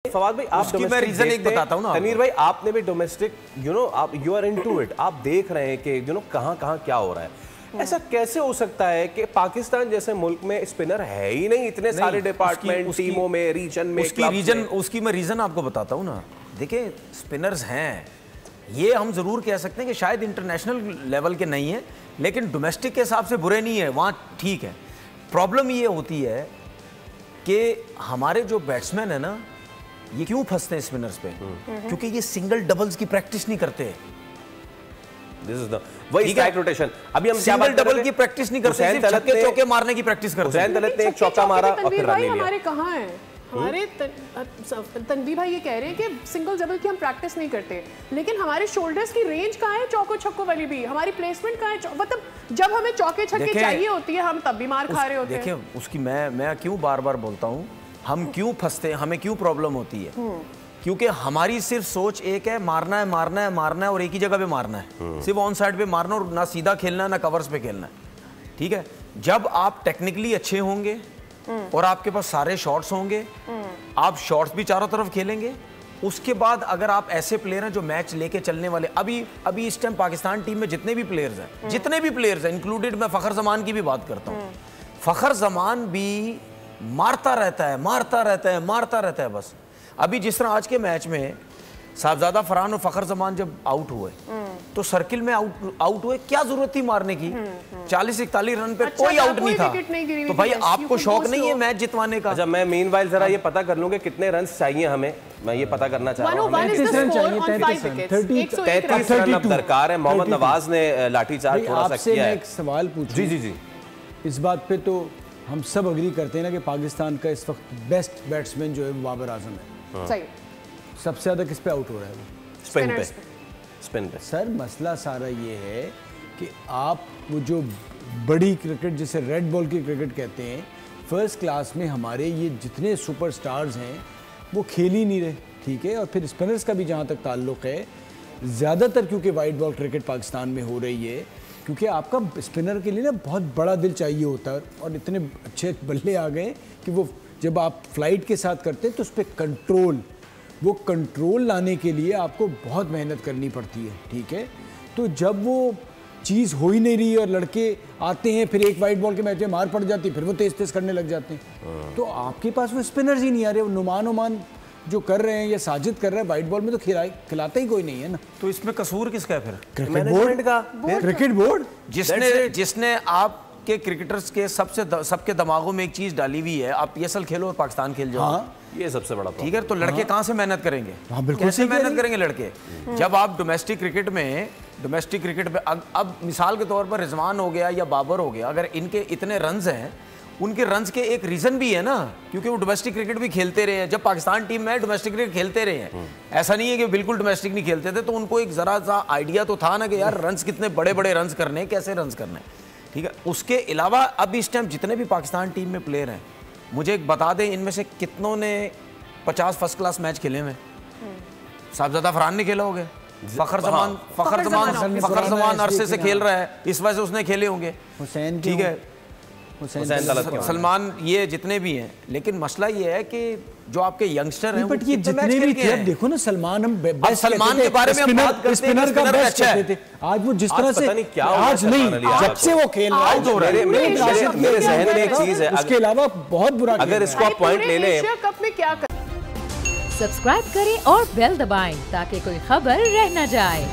फवाद भाई, आप मैं रीजन एक बताता हूं ना तनीर भाई, आपने भी डोमेस्टिक आप यू आर इनटू इट, आप देख रहे हैं कि कहां कहां क्या हो रहा है। ऐसा कैसे हो सकता है कि पाकिस्तान जैसे मुल्क में स्पिनर है ही नहीं, इतने सारे डिपार्टमेंट, टीमों में, रीजन में, उसकी मैं रीजन आपको बताता हूं ना। देखिए, स्पिनर्स हैं, ये हम जरूर कह सकते हैं कि शायद इंटरनेशनल लेवल के नहीं है, लेकिन डोमेस्टिक के हिसाब से बुरे नहीं है, वहां ठीक है। प्रॉब्लम ये होती है कि हमारे जो बैट्समैन है ना, ये क्यों फंसते हैं स्पिनर्स पे? क्योंकि ये सिंगल डबल्स की प्रैक्टिस नहीं करते। दिस इज द वही स्ट्राइक रोटेशन। अभी हम सिंगल डबल की प्रैक्टिस नहीं करते, सिर्फ छक्के चौके मारने की प्रैक्टिस करते हैं। हुसैन तलत ने एक चौका मारा और फिर रन ले लिया। हमारे कहां है? हमारे तनवीर भाई ये कह रहे हैं कि सिंगल डबल की हम प्रैक्टिस नहीं करते, लेकिन हमारे शोल्डर्स की रेंज कहाँ है चौको छक्कों वाली भी, हमारी प्लेसमेंट कहाँ है? मतलब जब हमें चौके छक्के चाहिए होती है, हम तब भी मार खा रहे होते हैं। देखिए, उसकी मैं क्यों बार बार बोलता हूँ, हम क्यों फंसते हैं, हमें क्यों प्रॉब्लम होती है? क्योंकि हमारी सिर्फ सोच एक है, मारना है मारना है मारना है और एक ही जगह पे मारना है, सिर्फ ऑन साइड पे मारना, और ना सीधा खेलना है ना कवर्स पे खेलना है। ठीक है, जब आप टेक्निकली अच्छे होंगे और आपके पास सारे शॉट्स होंगे, आप शॉट्स भी चारों तरफ खेलेंगे, उसके बाद अगर आप ऐसे प्लेयर हैं जो मैच लेके चलने वाले, अभी इस टाइम पाकिस्तान टीम में जितने भी प्लेयर्स हैं, इंक्लूडेड मैं फखर जमान की भी बात करता हूँ, फखर जमान भी मारता रहता है बस। अभी जिस तरह आज के मैच में साहबजादा फरहान और फखर जमान जब आउट हुए तो सर्किल में आउट हुए, क्या जरूरत थी मारने की? 40-41 रन पे कोई आउट नहीं था। तो भाई आपको शौक नहीं है मैच जितवाने का? अच्छा, मैं मीनवाइल जरा ये पता कर लूं कि कितने रन चाहिए हमें, मैं ये पता करना चाह रहा हूं। 33 रन अब दरकार है। मोहम्मद नवाज ने लाठीचार्ज थोड़ा सा किया है। एक सवाल पूछूं? जी, इस बात पे तो हम सब अग्री करते हैं ना कि पाकिस्तान का इस वक्त बेस्ट बैट्समैन जो है वो बाबर आजम है। सही। सबसे ज्यादा किस पे आउट हो रहा है वो? स्पिन पे। सर, मसला सारा ये है कि आप वो जो बड़ी क्रिकेट, जिसे रेड बॉल की क्रिकेट कहते हैं, फर्स्ट क्लास में हमारे ये जितने सुपरस्टार्स हैं वो खेल ही नहीं रहे। ठीक है, और फिर स्पिनर्स का भी जहाँ तक ताल्लुक़ है, ज़्यादातर क्योंकि वाइट बॉल क्रिकेट पाकिस्तान में हो रही है, क्योंकि आपका स्पिनर के लिए ना बहुत बड़ा दिल चाहिए होता है, और इतने अच्छे बल्ले आ गए कि वो जब आप फ्लाइट के साथ करते हैं तो उस पर वो कंट्रोल लाने के लिए आपको बहुत मेहनत करनी पड़ती है। ठीक है, तो जब वो चीज़ हो ही नहीं रही और लड़के आते हैं, फिर एक वाइट बॉल के मैच में मार पड़ जाती है, फिर वो तेज करने लग जाते हैं, तो आपके पास वो स्पिनर्स ही नहीं आ रहे। वो नुमान जो कर रहे हैं या साजिद कर रहे हैं, वाइट बॉल में तो खिलाता ही कोई नहीं है ना। तो इसमें कसूर किसका है फिर? क्रिकेट बोर्ड जिसने आपके क्रिकेटर्स के सबके दिमागों में एक चीज डाली हुई है, आप PSL खेलो और पाकिस्तान खेल जाओ। हाँ, ये सबसे बड़ा। ठीक है, तो लड़के कहाँ से मेहनत करेंगे? हाँ, बिल्कुल कैसे मेहनत करेंगे लड़के? जब आप डोमेस्टिक क्रिकेट पे अब मिसाल के तौर पर रिजवान हो गया या बाबर हो गया, अगर इनके इतने रन्स हैं, उनके रन्स के एक रीजन भी है ना, क्योंकि वो डोमेस्टिक क्रिकेट भी खेलते रहे हैं। जब पाकिस्तान टीम में डोमेस्टिक क्रिकेट खेलते रहे हैं, ऐसा नहीं है कि बिल्कुल डोमेस्टिक नहीं खेलते थे, तो उनको एक जरा सा आइडिया तो था ना कि यार रन्स कितने बड़े बड़े रन्स करने, कैसे रन्स करने। ठीक है, उसके अलावा अब इस टाइम जितने भी पाकिस्तान टीम में प्लेयर हैं, मुझे एक बता दें, इनमें से कितनों ने 50 फर्स्ट क्लास मैच खेले हुए? साहबजादा फरहान ने खेला होगा, फखर जमान अरसे से खेल रहा है, इस वजह से उसने खेले होंगे। हुसैन, ठीक है, सलमान, ये जितने भी हैं, लेकिन मसला ये है कि जो आपके यंगस्टर हैं, बट ये जितने भी थे, अब देखो ना, सलमान सलमान के बारे में बात करते हैं, स्पिनर का बेस्ट कहते थे। आज वो जिस तरह से आज नहीं, जब से वो खेल रहा है, मेरे जहन में एक चीज है, उसके अलावा बहुत बुरा, अगर इसको आप पॉइंट ले लें। सब्सक्राइब करें और बेल दबाएं ताकि कोई खबर रह न जाए।